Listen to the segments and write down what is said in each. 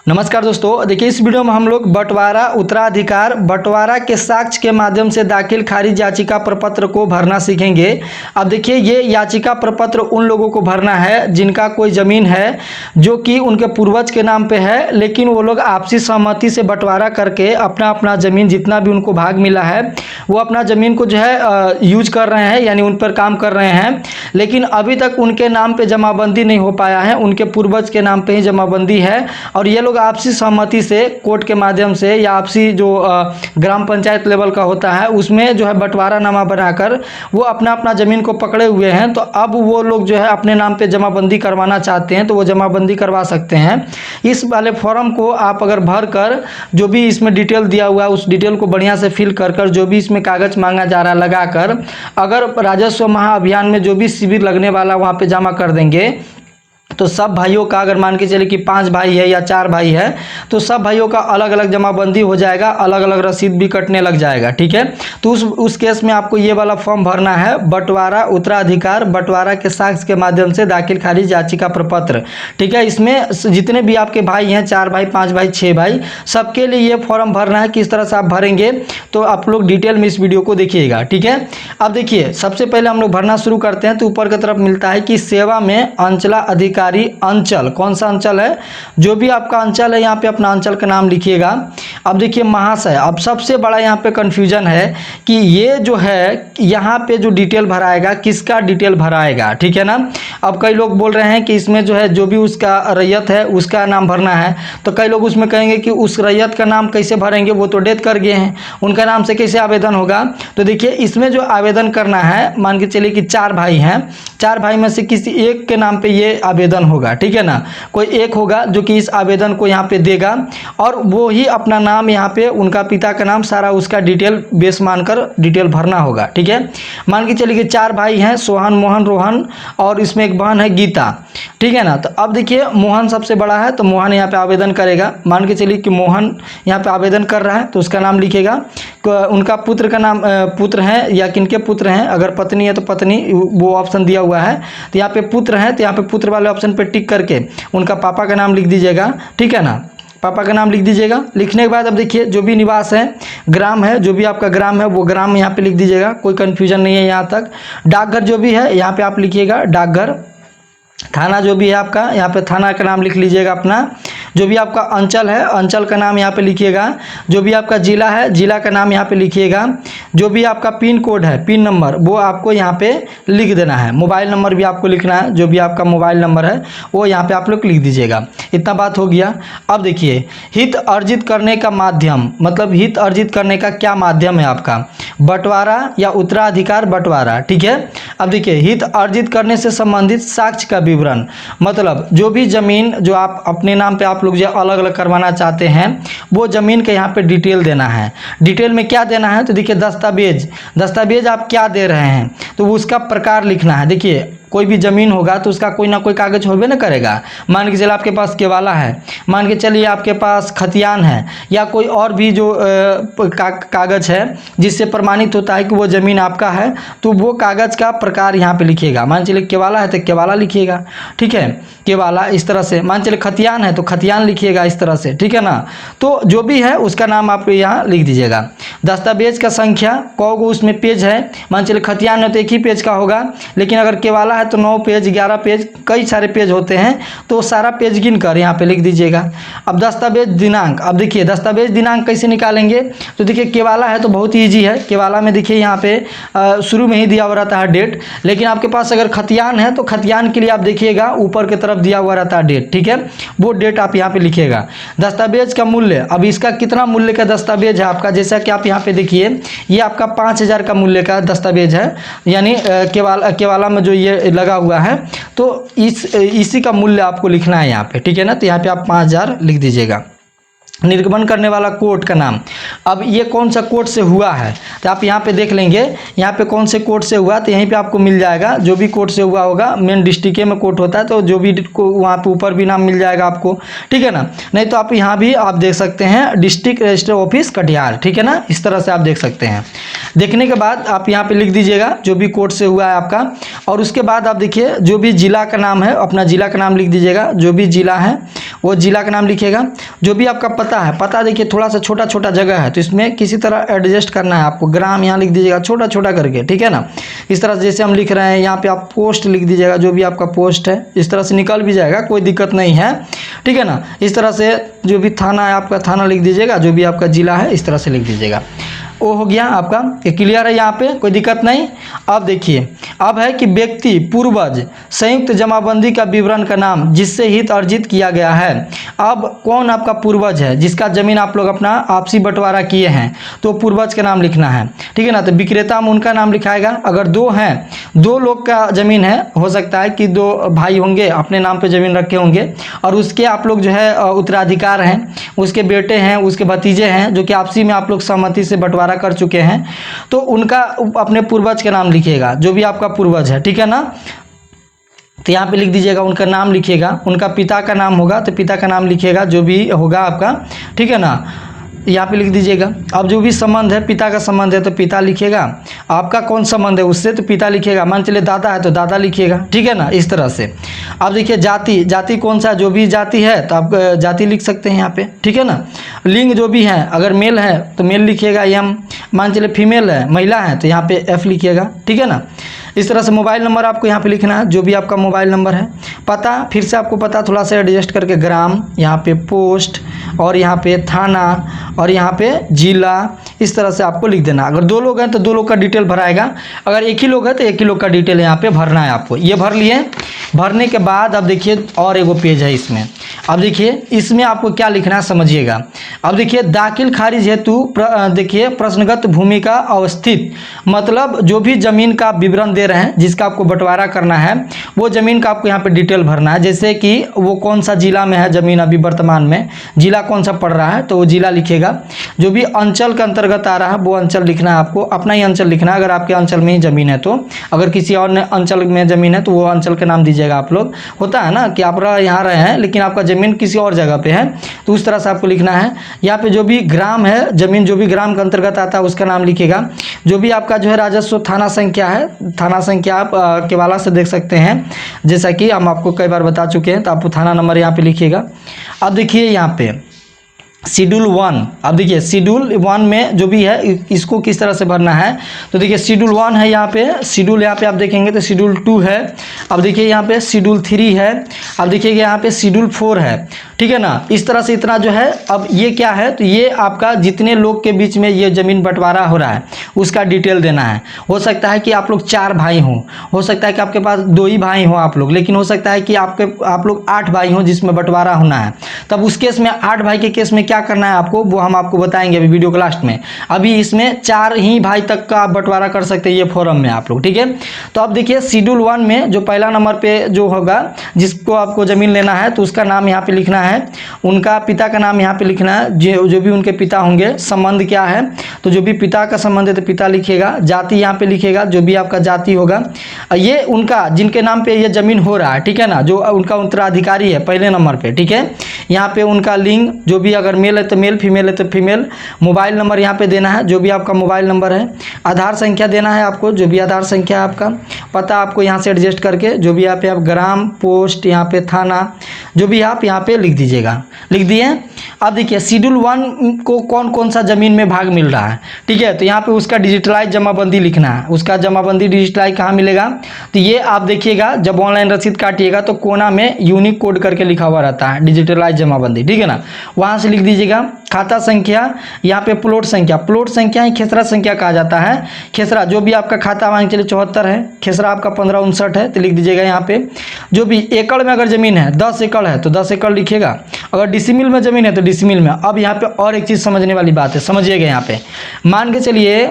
नमस्कार दोस्तों, देखिए इस वीडियो में हम लोग बंटवारा उत्तराधिकार बंटवारा के साक्ष्य के माध्यम से दाखिल खारिज याचिका प्रपत्र को भरना सीखेंगे। अब देखिए ये याचिका प्रपत्र उन लोगों को भरना है जिनका कोई ज़मीन है जो कि उनके पूर्वज के नाम पे है, लेकिन वो लोग आपसी सहमति से बंटवारा करके अपना अपना ज़मीन जितना भी उनको भाग मिला है वो अपना ज़मीन को जो है यूज कर रहे हैं, यानी उन पर काम कर रहे हैं, लेकिन अभी तक उनके नाम पे जमाबंदी नहीं हो पाया है, उनके पूर्वज के नाम पे ही जमाबंदी है। और ये लोग आपसी सहमति से कोर्ट के माध्यम से या आपसी जो ग्राम पंचायत लेवल का होता है उसमें जो है बंटवारा नामा बनाकर वो अपना अपना ज़मीन को पकड़े हुए हैं। तो अब वो लोग जो है अपने नाम पे जमाबंदी करवाना चाहते हैं तो वो जमाबंदी करवा सकते हैं। इस वाले फॉर्म को आप अगर भर कर जो भी इसमें डिटेल दिया हुआ है उस डिटेल को बढ़िया से फिल कर जो भी इसमें कागज़ मांगा जा रहा है लगाकर अगर राजस्व महाअभियान में जो भी शिविर लगने वाला वहाँ पे जमा कर देंगे तो सब भाइयों का, अगर मान के चले कि 5 भाई है या 4 भाई है तो सब भाइयों का अलग अलग जमाबंदी हो जाएगा, अलग अलग रसीद भी कटने लग जाएगा। ठीक है, तो उस केस में आपको ये वाला फॉर्म भरना है, बंटवारा उत्तराधिकार बंटवारा के साक्ष्य के माध्यम से दाखिल खारिज याचिका प्रपत्र। ठीक है, इसमें जितने भी आपके भाई हैं 4 भाई 5 भाई 6 भाई सबके लिए ये फॉर्म भरना है। किस तरह से आप भरेंगे तो आप लोग डिटेल में इस वीडियो को देखिएगा। ठीक है, अब देखिए सबसे पहले हम लोग भरना शुरू करते हैं तो ऊपर की तरफ मिलता है कि सेवा में अंचला अधिकारी अंचल, कौन सा अंचल है, जो भी आपका अंचल है यहाँ पे अपना अंचल का नाम लिखिएगा। अब देखिए महाशय, अब सबसे बड़ा यहाँ पे कंफ्यूजन है कि ये जो है यहाँ पे जो डिटेल भराएगा किसका डिटेल भराएगा। ठीक है ना, अब कई लोग बोल रहे हैं कि इसमें जो है जो भी उसका रैयत है उसका नाम भरना है, तो कई लोग उसमें कहेंगे कि उस रैयत का नाम कैसे भरेंगे, वो तो डेथ कर गए हैं, उनका नाम से कैसे आवेदन होगा। तो देखिए इसमें जो आवेदन करना है, मान के चलिए कि 4 भाई हैं, 4 भाई में से किसी एक के नाम पे ये आवेदन होगा। ठीक है ना, कोई एक होगा जो कि इस आवेदन को यहाँ पे देगा और वो ही अपना नाम यहाँ पे उनका पिता का नाम सारा उसका डिटेल बेस मानकर डिटेल भरना होगा। ठीक है, मान के चलिए कि 4 भाई हैं, सोहन मोहन रोहन और इसमें एक बहन है गीता। ठीक है ना, तो अब देखिए मोहन सबसे बड़ा है तो मोहन यहाँ पे आवेदन करेगा। मान के चलिए कि मोहन यहाँ पे आवेदन कर रहा है तो उसका नाम लिखेगा, उनका पुत्र का नाम पुत्र है या किनके पुत्र हैं, अगर पत्नी है तो पत्नी, वो ऑप्शन दिया हुआ है, तो यहाँ पे पुत्र है तो यहाँ पे पुत्र वाले ऑप्शन पे टिक करके उनका पापा का नाम लिख दीजिएगा। ठीक है ना, पापा का नाम लिख दीजिएगा। लिखने के बाद अब देखिए जो भी निवास है, ग्राम है, जो भी आपका ग्राम है वो ग्राम यहाँ पे लिख दीजिएगा, कोई कन्फ्यूजन नहीं है यहाँ तक। डाकघर जो भी है यहाँ पे आप लिखिएगा डाकघर। थाना जो भी है आपका यहाँ पे थाना का नाम लिख लीजिएगा अपना। जो भी आपका अंचल है अंचल का नाम यहाँ पे लिखिएगा। जो भी आपका जिला है जिला का नाम यहाँ पे लिखिएगा। जो भी आपका पिन कोड है पिन नंबर वो आपको यहाँ पे लिख देना है। मोबाइल नंबर भी आपको लिखना है, जो भी आपका मोबाइल नंबर है वो यहाँ पे आप लोग लिख दीजिएगा। इतना बात हो गया। अब देखिए हित अर्जित करने का माध्यम, मतलब हित अर्जित करने का क्या माध्यम है आपका, बंटवारा या उत्तराधिकार बंटवारा। ठीक है, अब देखिए हित अर्जित करने से संबंधित साक्ष्य का विवरण, मतलब जो भी जमीन जो आप अपने नाम पे आप लोग जो अलग अलग करवाना चाहते हैं वो जमीन के यहाँ पे डिटेल देना है। डिटेल में क्या देना है तो देखिए दस्तावेज आप क्या दे रहे हैं तो उसका प्रकार लिखना है। देखिए कोई भी ज़मीन होगा तो उसका कोई ना कोई कागज़ होबे ना करेगा। मान के चलिए आपके पास केवाला है, मान के चलिए आपके पास खतियान है या कोई और भी जो कागज़ है जिससे प्रमाणित होता है कि वो ज़मीन आपका है, तो वो कागज़ का प्रकार यहाँ पे लिखिएगा। मान चलिए केवाला है तो केवाला लिखिएगा। ठीक है, केवाला इस तरह से। मान चलिए खतियान है तो खतियान लिखिएगा इस तरह से। ठीक है ना, तो जो भी है उसका नाम आप यहाँ लिख दीजिएगा। दस्तावेज का संख्या कौगो उसमें पेज है, मान चलिए खतियान है तो एक ही पेज का होगा, लेकिन अगर केवाला तो 9 पेज 11 पेज कई सारे पेज होते हैं तो सारा पेज गिन कर यहाँ पे लिख दीजिएगा। अब दस्तावेज दिनांक, अब देखिए दस्तावेज दिनांक कैसे निकालेंगे तो देखिए केवाला है तो बहुत ईजी है। केवाला में देखिए यहाँ पे शुरू में ही दिया हुआ रहता है डेट, लेकिन आपके पास अगर खतियान है तो खतियान के लिए आप देखिएगा ऊपर की तरफ दिया हुआ रहता है डेट। ठीक है, वो डेट आप यहाँ पे लिखिएगा। दस्तावेज का मूल्य, अब इसका कितना मूल्य का दस्तावेज है आपका, जैसा कि आप यहाँ पे देखिए ये आपका 5000 का मूल्य का दस्तावेज है, यानी केवाला में जो ये लगा हुआ है तो इसी का मूल्य आपको लिखना है यहाँ पे। ठीक है ना, तो यहाँ पे आप 5000 लिख दीजिएगा। निर्गमन करने वाला कोर्ट का नाम, अब ये कौन सा कोर्ट से हुआ है तो आप यहाँ पे देख लेंगे, यहाँ पे कौन से कोर्ट से हुआ तो यहीं पे आपको मिल जाएगा। जो भी कोर्ट से हुआ होगा, मेन डिस्ट्रिक्ट में कोर्ट होता है तो जो भी वहाँ पे ऊपर भी नाम मिल जाएगा आपको। ठीक है ना, नहीं तो आप यहाँ भी आप देख सकते हैं डिस्ट्रिक्ट रजिस्टर ऑफिस कटिहार। ठीक है ना, इस तरह से आप देख सकते हैं। देखने के बाद आप यहाँ पे लिख दीजिएगा जो भी कोर्ट से हुआ है आपका, और उसके बाद आप देखिए जो भी जिला का नाम है अपना जिला का नाम लिख दीजिएगा। जो भी जिला है वो जिला का नाम लिखिएगा। जो भी आपका पता है, पता देखिए थोड़ा सा छोटा छोटा जगह है तो इसमें किसी तरह एडजस्ट करना है आपको। ग्राम यहाँ लिख दीजिएगा छोटा छोटा करके, ठीक है ना। इस तरह से जैसे हम लिख रहे हैं यहाँ पे आप पोस्ट लिख दीजिएगा, जो भी आपका पोस्ट है इस तरह से निकल भी जाएगा, कोई दिक्कत नहीं है, ठीक है ना। इस तरह से जो भी थाना है आपका थाना लिख दीजिएगा, जो भी आपका जिला है इस तरह से लिख दीजिएगा। वो हो गया आपका, ये क्लियर है, यहाँ पे कोई दिक्कत नहीं। अब देखिए, अब है कि व्यक्ति पूर्वज संयुक्त जमाबंदी का विवरण का नाम जिससे हित अर्जित किया गया है। अब कौन आपका पूर्वज है जिसका जमीन आप लोग अपना आपसी बंटवारा किए हैं, तो पूर्वज का नाम लिखना है, ठीक है ना। तो विक्रेता में उनका नाम लिखाएगा। अगर दो हैं, दो लोग का जमीन है, हो सकता है कि दो भाई होंगे अपने नाम पे जमीन रखे होंगे और उसके आप लोग जो है उत्तराधिकार हैं, उसके बेटे हैं, उसके भतीजे हैं, जो कि आपसी में आप लोग सहमति से बंटवारा कर चुके हैं, तो उनका अपने पूर्वज का नाम लिखिएगा, जो भी आपका पूर्वज है, ठीक है ना। तो यहाँ पे लिख दीजिएगा, उनका नाम लिखिएगा। उनका पिता का नाम होगा तो पिता का नाम लिखिएगा, जो भी होगा आपका, ठीक है ना। यहाँ पे लिख दीजिएगा। अब जो भी संबंध है, पिता का संबंध है तो पिता लिखिएगा, आपका कौन संबंध है उससे तो पिता लिखिएगा, मान चलिए दादा है तो दादा लिखिएगा, ठीक है ना, इस तरह से। अब देखिए जाति, जाति कौन सा, जो भी जाति है तो आप जाति लिख सकते हैं यहाँ पे, ठीक है ना। लिंग जो भी है, अगर मेल है तो मेल लिखिएगा एम, मान चलिए फीमेल है, महिला है तो यहाँ पे एफ लिखिएगा, ठीक है ना। इस तरह से मोबाइल नंबर आपको यहाँ पे लिखना है, जो भी आपका मोबाइल नंबर है। पता फिर से आपको पता थोड़ा सा एडजस्ट करके, ग्राम, यहाँ पे पोस्ट और यहाँ पे थाना और यहाँ पे जिला, इस तरह से आपको लिख देना। अगर दो लोग हैं तो दो लोग का डिटेल भराएगा, अगर एक ही लोग है तो एक ही लोग का डिटेल यहाँ पे भरना है आपको। ये भर लिए, भरने के बाद अब देखिए और एगो पेज है इसमें। अब देखिए इसमें आपको क्या लिखना है समझिएगा। अब देखिए दाखिल खारिज हेतु देखिए प्रश्नगत भूमिका अवस्थित, मतलब जो भी जमीन का विवरण दे रहे हैं जिसका आपको बंटवारा करना है, वो जमीन का आपको यहाँ पे डिटेल भरना है। जैसे कि वो कौन सा जिला में है जमीन अभी वर्तमान में, जिला कौन सा पड़ रहा है तो वो जिला लिखिएगा। जो भी अंचल के अंतर्गत आ रहा है वो अंचल लिखना है आपको, अपना ही अंचल लिखना है अगर आपके अंचल में ही जमीन है तो। अगर किसी और अंचल में जमीन है तो वो अंचल के नाम दीजिएगा आप लोग। होता है ना कि आप यहाँ रहे हैं लेकिन आपका जमीन किसी और जगह पे है, तो उस तरह से आपको लिखना है। यहाँ पे जो भी ग्राम है, जमीन जो भी ग्राम के अंतर्गत आता है उसका नाम लिखिएगा। जो भी आपका जो है राजस्व थाना संख्या है, थाना संख्या आप केवाला से देख सकते हैं, जैसा कि हम आपको कई बार बता चुके हैं, तो आपको थाना नंबर यहाँ पे लिखिएगा। अब देखिए यहाँ पे शेड्यूल 1, अब देखिए शेड्यूल 1 में जो भी है इसको किस तरह से भरना है, तो देखिए शेड्यूल 1 है यहाँ पे, शेड्यूल यहाँ पे आप देखेंगे तो शेड्यूल 2 है, अब देखिए यहाँ पे शेड्यूल 3 है, अब देखिए यहाँ पे शेड्यूल 4 है, ठीक है ना। इस तरह से इतना जो है। अब ये क्या है, तो ये आपका जितने लोग के बीच में ये जमीन बंटवारा हो रहा है उसका डिटेल देना है। हो सकता है कि आप लोग 4 भाई हों, हो सकता है कि आपके पास 2 ही भाई हों आप लोग, लेकिन हो सकता है कि आप लोग 8 भाई हों जिसमें बंटवारा होना है। तब उस केस में 8 भाई के केस में क्या करना है आपको, वो हम आपको बताएंगे अभी वीडियो के लास्ट में। अभी इसमें 4 ही भाई तक का आप बंटवारा कर सकते हैं ये फॉर्म में आप लोग, ठीक है। तो अब देखिए शेड्यूल 1 में जो पहला नंबर पे जो होगा जिसको आपको जमीन लेना है तो उसका नाम यहाँ पे लिखना है, उनका पिता का नाम यहाँ पे लिखना है, जो भी उनके पिता होंगे। संबंध क्या है, तो जो भी पिता का संबंध है तो पिता लिखिएगा। जाति यहाँ पे लिखिएगा, जो भी आपका जाति होगा। ये उनका जिनके नाम पे ये जमीन हो रहा है, ठीक है ना, जो उनका उत्तराधिकारी है पहले नंबर पे, ठीक है। यहाँ पे उनका लिंग, जो भी अगर मेल है तो मेल, फीमेल है तो फीमेल। मोबाइल नंबर यहाँ पे देना है, जो भी आपका मोबाइल नंबर है। आधार संख्या देना है आपको, जो भी आधार संख्या है आपका। पता आपको यहाँ से एडजस्ट करके, जो भी यहाँ पे आप ग्राम, पोस्ट, यहाँ पे थाना, जो भी आप यहाँ पे लिख दीजिएगा। लिख दिए। अब देखिए शेड्यूल 1 को कौन कौन सा जमीन में भाग मिल रहा है, ठीक है। तो यहाँ पे उसका डिजिटलाइज जमाबंदी लिखना है। उसका जमाबंदी डिजिटलाइज कहाँ मिलेगा, तो ये आप देखिएगा जब ऑनलाइन रसीद काटिएगा तो कोना में यूनिक कोड करके लिखा हुआ रहता है, डिजिटलाइज जमाबंदी, ठीक है ना। वहाँ से लिख दीजिएगा। खाता संख्या, यहाँ पे प्लॉट संख्या, प्लॉट संख्या ही खेसरा संख्या कहा जाता है। खेसरा जो भी आपका खाता मान के चलिए 74 है, खेसरा आपका 1559 है तो लिख दीजिएगा यहाँ पे। जो भी एकड़ में अगर जमीन है, 10 एकड़ है तो 10 एकड़ लिखिएगा। अगर डिसिमिल में जमीन है तो डिसिमिल में। अब यहाँ पे और एक चीज़ समझने वाली बात है, समझिएगा। यहाँ पे मान के चलिए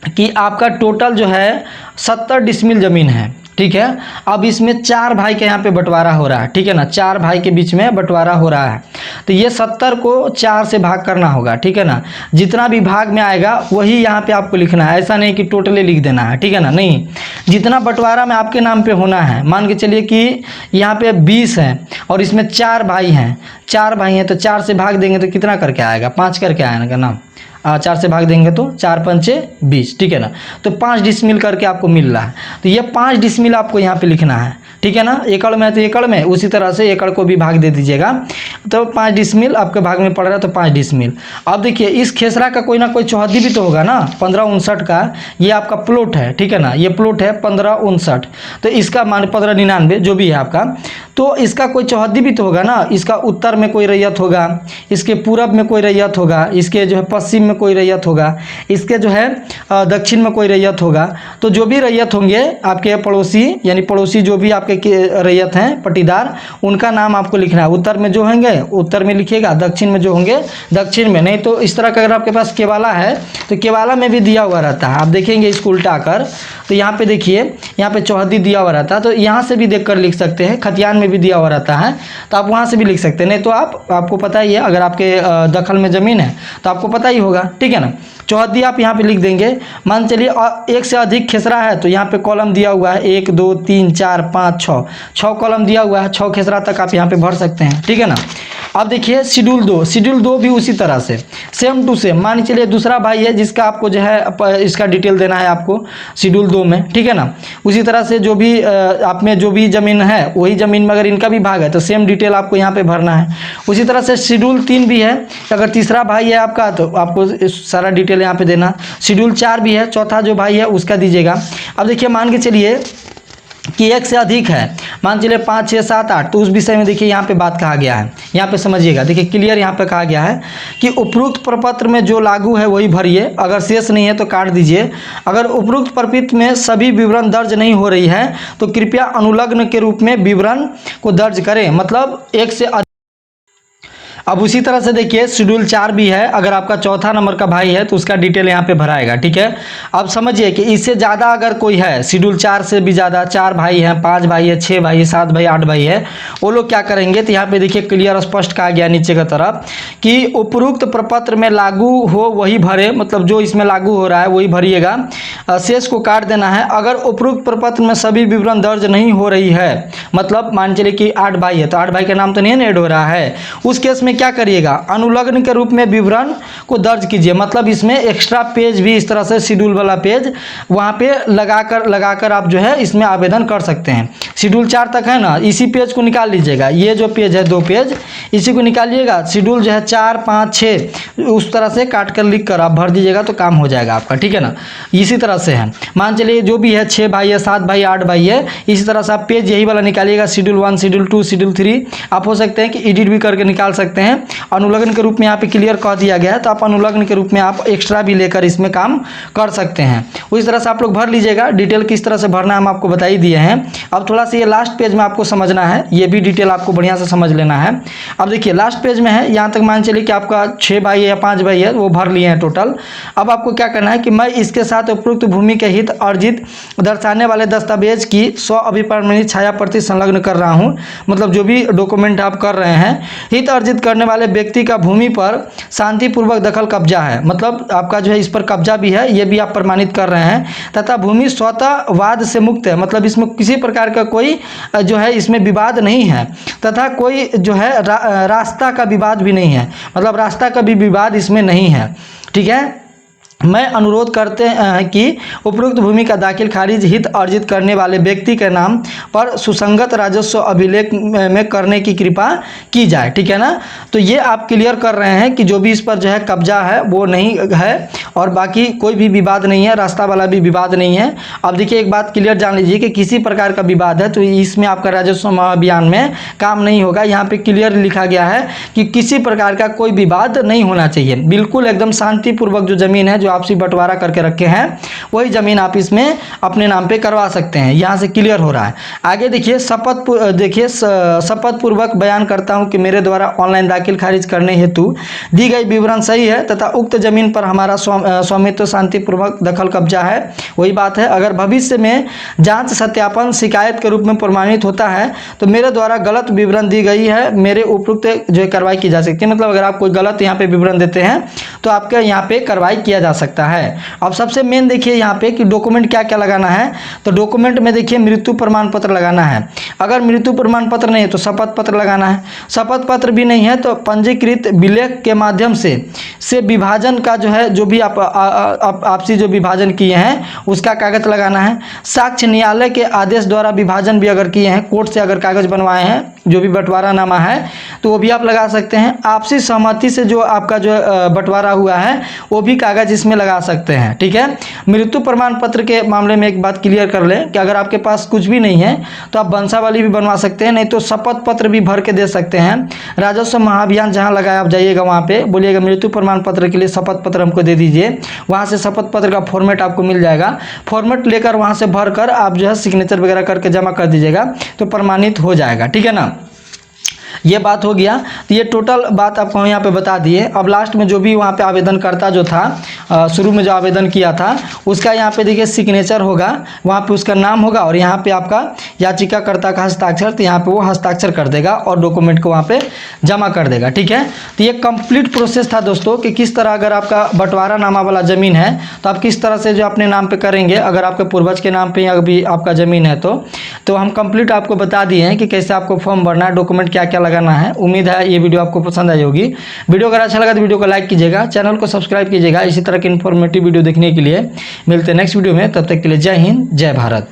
कि आपका टोटल जो है 70 डिसमिल ज़मीन है, ठीक है। अब इसमें 4 भाई के यहाँ पे बंटवारा हो रहा है, ठीक है ना, 4 भाई के बीच में बंटवारा हो रहा है। तो ये 70 को 4 से भाग करना होगा, ठीक है ना। जितना भी भाग में आएगा वही यहाँ पे आपको लिखना है, ऐसा नहीं कि टोटली लिख देना है, ठीक है ना, नहीं। जितना बंटवारा में आपके नाम पे होना है, मान के चलिए कि यहाँ पे 20 है और इसमें 4 भाई हैं, 4 भाई हैं तो 4 से भाग देंगे तो कितना करके आएगा, 5 करके आएगा ना। 4 से भाग देंगे तो 4 पंचे 20, ठीक है ना। तो 5 डिसमिल करके आपको मिल रहा है, तो ये 5 डिसमिल आपको यहाँ पे लिखना है, ठीक है ना, एकड़ में है तो एकड़ में, उसी तरह से एकड़ को भी भाग दे दीजिएगा। तो 5 डिसमिल आपके भाग में पड़ रहा है तो 5 डिसमिल। अब देखिए इस खेसरा का कोई ना कोई चौहद्दी भी तो होगा ना, 1559 का ये आपका प्लॉट है, ठीक है ना, ये प्लॉट है 1559, तो इसका मान 1599 जो भी है आपका, तो इसका कोई चौहद्दी भी तो होगा ना। इसका उत्तर में कोई रैयत होगा, इसके पूरब में कोई रैयत होगा, इसके जो है पश्चिम में कोई रैयत होगा, इसके जो है दक्षिण में कोई रैयत होगा। तो जो भी रैयत होंगे आपके पड़ोसी, यानी पड़ोसी जो भी आपके रैयत हैं पट्टीदार, उनका नाम आपको लिखना है। उत्तर में जो होंगे उत्तर में लिखिएगा, दक्षिण में जो होंगे दक्षिण में। नहीं तो इस तरह का अगर आपके पास केवाला है तो केवाला में भी दिया हुआ रहता है, आप देखेंगे इसको उल्टा कर, तो यहाँ पे देखिए यहाँ पे चौहद्दी दिया हुआ रहता है, तो यहाँ से भी देखकर लिख सकते हैं। खतियान में भी दिया हुआ रहता है तो आप वहाँ से भी लिख सकते हैं। नहीं तो आपको पता ही है, अगर आपके दखल में ज़मीन है तो आपको पता ही होगा, ठीक है ना। चौहद्दी आप यहाँ पे लिख देंगे। मान चलिए एक से अधिक खेसरा है तो यहाँ पे कॉलम दिया हुआ है 1 2 3 4 5 6 कॉलम दिया हुआ है, 6 खेसरा तक आप यहाँ पे भर सकते हैं, ठीक है ना। अब देखिए शेड्यूल 2 भी उसी तरह से सेम टू सेम। मान चलिए दूसरा भाई है जिसका आपको जो है इसका डिटेल देना है आपको शेड्यूल 2 में, ठीक है ना। उसी तरह से जो भी आप में जो भी ज़मीन है वही ज़मीन में अगर इनका भी भाग है तो सेम डिटेल आपको यहाँ पे भरना है। उसी तरह से शेड्यूल 3 भी है, अगर तीसरा भाई है आपका तो आपको सारा डिटेल यहाँ पे देना। शेड्यूल 4 भी है, चौथा जो भाई है उसका दीजिएगा। अब देखिए मान के चलिए कि एक से अधिक है, मान चलिए 5 6 7 8, तो उस विषय में देखिए यहाँ पे बात कहा गया है। यहाँ पे समझिएगा, देखिए क्लियर यहाँ पे कहा गया है कि उपरोक्त प्रपत्र में जो लागू है वही भरिए, अगर शेष नहीं है तो काट दीजिए। अगर उपरोक्त प्रपत्र में सभी विवरण दर्ज नहीं हो रही है तो कृपया अनुलग्न के रूप में विवरण को दर्ज करें, मतलब एक से अधिक। अब उसी तरह से देखिए शेड्यूल 4 भी है, अगर आपका चौथा नंबर का भाई है तो उसका डिटेल यहाँ पे भराएगा, ठीक है। अब समझिए कि इससे ज़्यादा अगर कोई है, शेड्यूल 4 से भी ज़्यादा, 4 भाई हैं, 5 भाई है, 6 भाई है, 7 भाई 8 भाई है, वो लोग क्या करेंगे तो यहाँ पे देखिए क्लियर स्पष्ट कहा गया नीचे की तरफ कि उपरोक्त प्रपत्र में लागू हो वही भरे, मतलब जो इसमें लागू हो रहा है वही भरिएगा, शेष को काट देना है। अगर उपरोक्त प्रपत्र में सभी विवरण दर्ज नहीं हो रही है, मतलब मान चलिए कि 8 भाई है तो 8 भाई का नाम तो नहीं ऐड हो रहा है, उस केस में क्या करिएगा, अनुलग्न के रूप में विवरण को दर्ज कीजिए। मतलब इसमें एक्स्ट्रा पेज भी इस तरह से शेड्यूल वाला पेज वहाँ पे लगाकर आप जो है इसमें आवेदन कर सकते हैं। शेड्यूल 4 तक है ना, इसी पेज को निकाल लीजिएगा, ये जो पेज है 2 पेज इसी को निकालिएगा। शेड्यूल जो है 4 5 6 उस तरह से काट कर लिख कर आप भर दीजिएगा तो काम हो जाएगा आपका, ठीक है ना। इसी तरह से है, मान चलिए जो भी है 6 भाई है, 7 भाई 8 भाई है, इसी तरह से आप पेज यही वाला निकालिएगा। शेड्यूल 1 शेड्यूल 2 शेड्यूल 3 आप हो सकते हैं कि एडिट भी करके निकाल सकते हैं। अनुलग्न के रूप में यहाँ पे क्लियर कह दिया गया है तो आप अनुलग्न के रूप में आप एक्स्ट्रा भी लेकर इसमें काम कर सकते हैं। उसी तरह से आप लोग भर लीजिएगा। डिटेल किस तरह से भरना हम आपको बता ही दिए हैं। अब थोड़ा सा ये लास्ट पेज में आपको समझना है, ये भी डिटेल आपको बढ़िया से समझ लेना है। अब देखिए लास्ट पेज में है, यहाँ तक मान चलिए कि आपका 6 भाई है या 5 भाई है, वो भर लिए हैं टोटल। अब आपको क्या करना है कि मैं इसके साथ उपरोक्त भूमि के हित अर्जित दर्शाने वाले दस्तावेज की 100 अभिप्रमाणित छाया प्रति संलग्न कर रहा हूँ। मतलब जो भी डॉक्यूमेंट आप कर रहे हैं, हित अर्जित करने वाले व्यक्ति का भूमि पर शांतिपूर्वक दखल कब्जा है, मतलब आपका जो है इस पर कब्जा भी है, ये भी आप प्रमाणित कर रहे हैं, तथा भूमि स्वतः वाद से मुक्त है, मतलब इसमें किसी प्रकार का कोई जो है इसमें विवाद नहीं है, तथा कोई जो है रास्ता का विवाद भी नहीं है, मतलब रास्ता का भी विवाद इसमें नहीं है, ठीक है। मैं अनुरोध करते हैं कि उपरोक्त भूमि का दाखिल खारिज हित अर्जित करने वाले व्यक्ति के नाम पर सुसंगत राजस्व अभिलेख में करने की कृपा की जाए, ठीक है ना। तो ये आप क्लियर कर रहे हैं कि जो भी इस पर जो है कब्जा है वो नहीं है और बाकी कोई भी विवाद नहीं है, रास्ता वाला भी विवाद नहीं है। अब देखिए एक बात क्लियर जान लीजिए कि किसी प्रकार का विवाद है तो इसमें आपका राजस्व अभियान में काम नहीं होगा। यहाँ पे क्लियर लिखा गया है कि किसी प्रकार का कोई विवाद नहीं होना चाहिए, बिल्कुल एकदम शांतिपूर्वक जो जमीन है आपसी बंटवारा करके रखे हैं वही जमीन आप इसमें अपने नाम पे करवा सकते हैं। यहाँ से क्लियर हो रहा है। आगे देखिए शपथ पूर्वक बयान करता हूं कि मेरे द्वारा ऑनलाइन दाखिल खारिज करने हेतु दी गई विवरण सही है तथा उक्त जमीन पर हमारा स्वामित्व शांतिपूर्वक दखल कब्जा है। वही बात है, अगर भविष्य में जांच सत्यापन शिकायत के रूप में प्रमाणित होता है तो मेरे द्वारा गलत विवरण दी गई है, मेरे उपयुक्त जो कार्रवाई की जा सकती है। मतलब अगर आप कोई गलत यहाँ पे विवरण देते हैं तो आपके यहाँ पे कार्रवाई किया जा सकता है। अब सबसे मेन देखिए यहाँ पे कि डॉक्यूमेंट क्या क्या लगाना है। तो डॉक्यूमेंट में देखिए मृत्यु प्रमाण पत्र लगाना है। अगर मृत्यु प्रमाण पत्र नहीं है तो शपथ पत्र लगाना है। शपथ पत्र भी नहीं है तो पंजीकृत विलेख के माध्यम से विभाजन का जो है, जो भी आप आपसी जो विभाजन किए हैं उसका कागज लगाना है। साक्ष्य न्यायालय के आदेश द्वारा विभाजन भी अगर किए हैं, कोर्ट से अगर कागज बनवाए हैं, जो भी बंटवारानामा है तो वो भी आप लगा सकते हैं। आपसी सहमति से जो आपका जो बंटवारा हुआ है वो भी कागज इसमें लगा सकते हैं। ठीक है। मृत्यु प्रमाण पत्र के मामले में एक बात क्लियर कर लें कि अगर आपके पास कुछ भी नहीं है तो आप वंशावली भी बनवा सकते हैं, नहीं तो शपथ पत्र भी भर के दे सकते हैं। राजस्व महाअभियान जहाँ लगाया आप जाइएगा वहाँ पे बोलिएगा मृत्यु प्रमाण पत्र के लिए शपथ पत्र हमको दे दीजिए, वहाँ से शपथ पत्र का फॉर्मेट आपको मिल जाएगा। फॉर्मेट लेकर वहाँ से भर कर आप जो है सिग्नेचर वगैरह करके जमा कर दीजिएगा तो प्रमाणित हो जाएगा। ठीक है ना। ये बात हो गया। तो ये टोटल बात आपको हम यहाँ पे बता दिए। अब लास्ट में जो भी वहाँ पे आवेदनकर्ता जो था शुरू में जो आवेदन किया था उसका यहाँ पे देखिए सिग्नेचर होगा, वहाँ पे उसका नाम होगा और यहाँ पे आपका याचिकाकर्ता का हस्ताक्षर, तो यहाँ पे वो हस्ताक्षर कर देगा और डॉक्यूमेंट को वहाँ पे जमा कर देगा। ठीक है। तो ये कंप्लीट प्रोसेस था दोस्तों कि किस तरह अगर आपका बंटवारानामा वाला ज़मीन है तो आप किस तरह से जो अपने नाम पर करेंगे, अगर आपके पूर्वज के नाम पर या अभी आपका ज़मीन है तो हम कंप्लीट आपको बता दिए हैं कि कैसे आपको फॉर्म भरना है, डॉक्यूमेंट क्या क्या लगाना है। उम्मीद है ये वीडियो आपको पसंद आई होगी। वीडियो अगर अच्छा लगा तो वीडियो को लाइक कीजिएगा, चैनल को सब्सक्राइब कीजिएगा। इसी तरह की इन्फॉर्मेटिव वीडियो देखने के लिए मिलते हैं नेक्स्ट वीडियो में। तब तक के लिए जय हिंद, जय भारत।